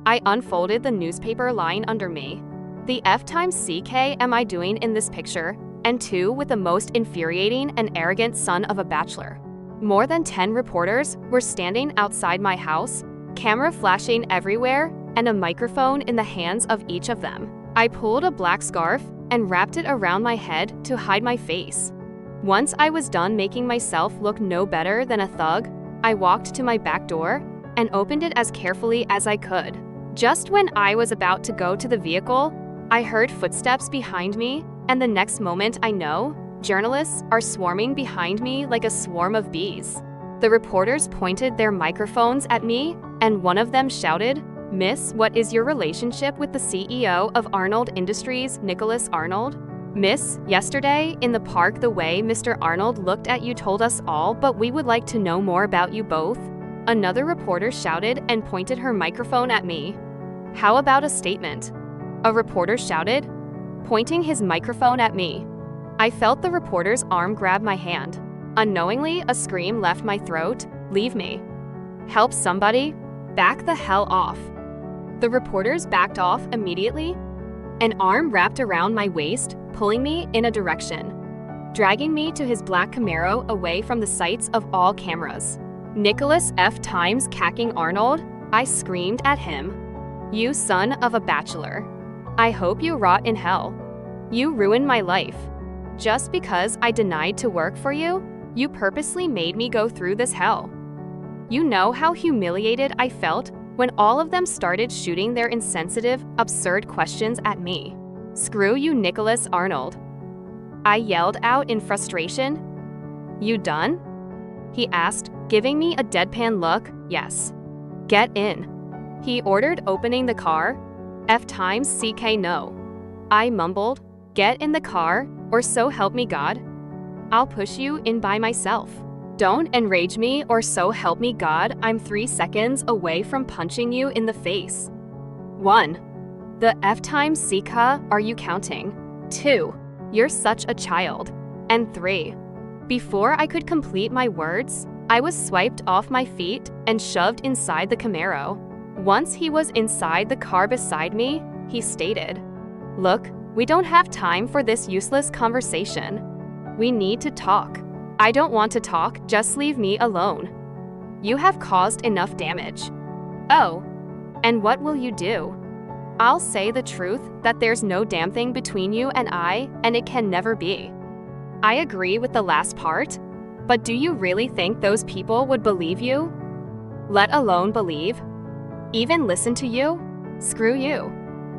I unfolded the newspaper lying under me. The F times CK am I doing in this picture? And 2 with the most infuriating and arrogant son of a bachelor. More than 10 reporters were standing outside my house, camera flashing everywhere, and a microphone in the hands of each of them. I pulled a black scarf and wrapped it around my head to hide my face. Once I was done making myself look no better than a thug, I walked to my back door and opened it as carefully as I could. Just when I was about to go to the vehicle, I heard footsteps behind me, and the next moment I know, journalists are swarming behind me like a swarm of bees. The reporters pointed their microphones at me, and one of them shouted, "Miss, what is your relationship with the CEO of Arnold Industries, Nicolas Arnold?" "Miss, yesterday, in the park the way Mr. Arnold looked at you told us all, but we would like to know more about you both." Another reporter shouted and pointed her microphone at me. "How about a statement?" A reporter shouted, pointing his microphone at me. I felt the reporter's arm grab my hand. Unknowingly, a scream left my throat. "Leave me. Help somebody. Back the hell off." The reporters backed off immediately. An arm wrapped around my waist, pulling me in a direction, dragging me to his black Camaro away from the sights of all cameras. "Nicolas F times cacking Arnold," I screamed at him. "You son of a bachelor. I hope you rot in hell. You ruined my life. Just because I denied to work for you, you purposely made me go through this hell." You know how humiliated I felt when all of them started shooting their insensitive, absurd questions at me. "Screw you, Nicolas Arnold," I yelled out in frustration. "You done?" he asked, giving me a deadpan look. "Yes." "Get in," he ordered, opening the car. "F times CK no," I mumbled. "Get in the car, or so help me God. I'll push you in by myself. Don't enrage me, or so help me God, I'm 3 seconds away from punching you in the face." 1. The F times CK, are you counting? 2. You're such a child. And 3. Before I could complete my words, I was swiped off my feet and shoved inside the Camaro. Once he was inside the car beside me, he stated, "Look, we don't have time for this useless conversation. We need to talk." "I don't want to talk, just leave me alone. You have caused enough damage." "Oh, and what will you do?" "I'll say the truth, that there's no damn thing between you and I, and it can never be." I agree with the last part, but do you really think those people would believe you? Let alone believe? Even listen to you? Screw you.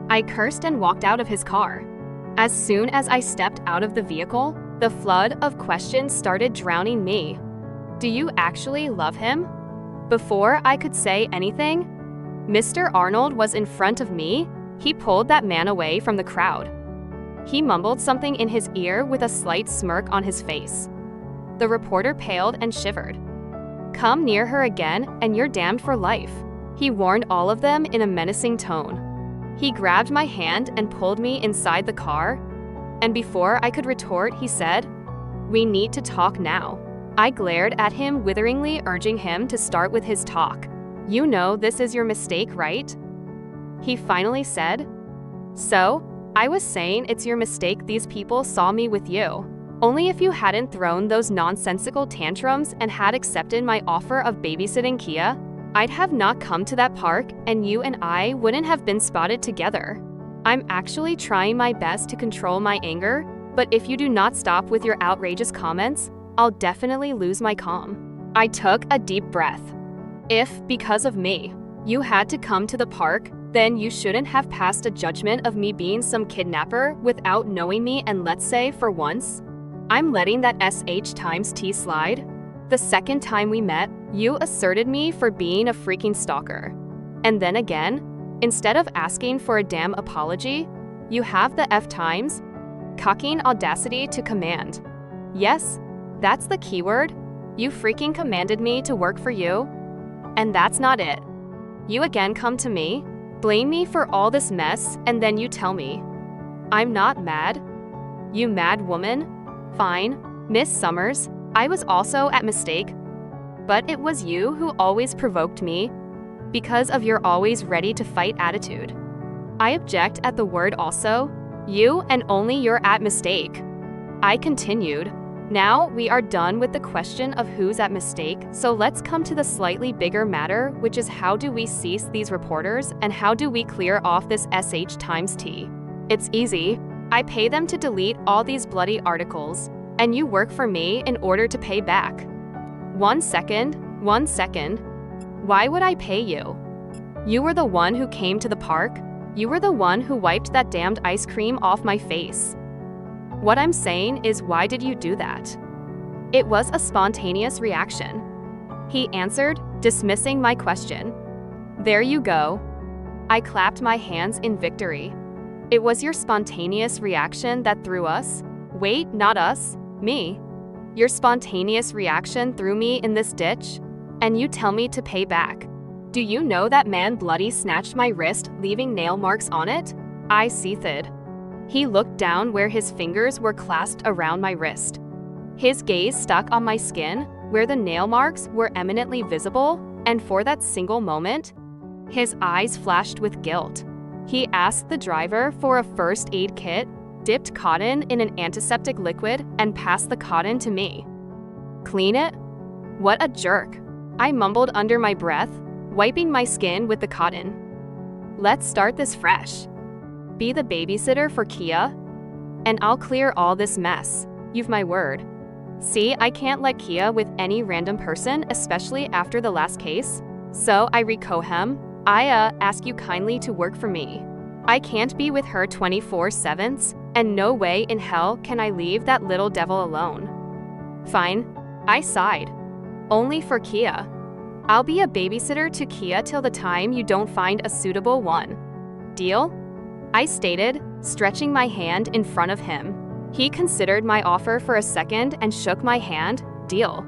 I cursed and walked out of his car. As soon as I stepped out of the vehicle, the flood of questions started drowning me. "Do you actually love him?" Before I could say anything, Mr. Arnold was in front of me. He pulled that man away from the crowd. He mumbled something in his ear with a slight smirk on his face. The reporter paled and shivered. "Come near her again, and you're damned for life," he warned all of them in a menacing tone. He grabbed my hand and pulled me inside the car, and before I could retort, he said, "We need to talk now." I glared at him witheringly, urging him to start with his talk. "You know this is your mistake, right?" He finally said. "So, I was saying it's your mistake these people saw me with you. Only if you hadn't thrown those nonsensical tantrums and had accepted my offer of babysitting Kia, I'd have not come to that park, and you and I wouldn't have been spotted together. I'm actually trying my best to control my anger, but if you do not stop with your outrageous comments, I'll definitely lose my calm." I took a deep breath. If, because of me, you had to come to the park, then you shouldn't have passed a judgment of me being some kidnapper without knowing me, and let's say, for once, I'm letting that SH times T slide. The second time we met, you asserted me for being a freaking stalker. And then again, instead of asking for a damn apology, you have the F times cocking audacity to command. Yes, that's the keyword. You freaking commanded me to work for you. And that's not it. You again come to me, blame me for all this mess, and then you tell me I'm not mad. You mad woman? Fine, Miss Summers, I was also at mistake. But it was you who always provoked me. because of your always ready to fight attitude. I object at the word also. You and only you're at mistake. I continued. Now we are done with the question of who's at mistake, so let's come to the slightly bigger matter, which is how do we cease these reporters and how do we clear off this SH times T? It's easy. I pay them to delete all these bloody articles, and you work for me in order to pay back. 1 second. Why would I pay you? You were the one who came to the park. You were the one who wiped that damned ice cream off my face. What I'm saying is, why did you do that? It was a spontaneous reaction. He answered, dismissing my question. There you go. I clapped my hands in victory. It was your spontaneous reaction that threw us. Wait, not us, me. Your spontaneous reaction threw me in this ditch, and you tell me to pay back. Do you know that man bloody snatched my wrist, leaving nail marks on it? I seethed. He looked down where his fingers were clasped around my wrist. His gaze stuck on my skin, where the nail marks were eminently visible, and for that single moment, his eyes flashed with guilt. He asked the driver for a first aid kit, dipped cotton in an antiseptic liquid, and passed the cotton to me. Clean it? What a jerk. I mumbled under my breath, wiping my skin with the cotton. Let's start this fresh. Be the babysitter for Kia, and I'll clear all this mess. You've my word. See, I can't let Kia with any random person, especially after the last case. So I recohem. I ask you kindly to work for me. I can't be with her 24/7, and no way in hell can I leave that little devil alone. Fine. I sighed. Only for Kia. I'll be a babysitter to Kia till the time you don't find a suitable one. Deal? I stated, stretching my hand in front of him. He considered my offer for a second and shook my hand. Deal.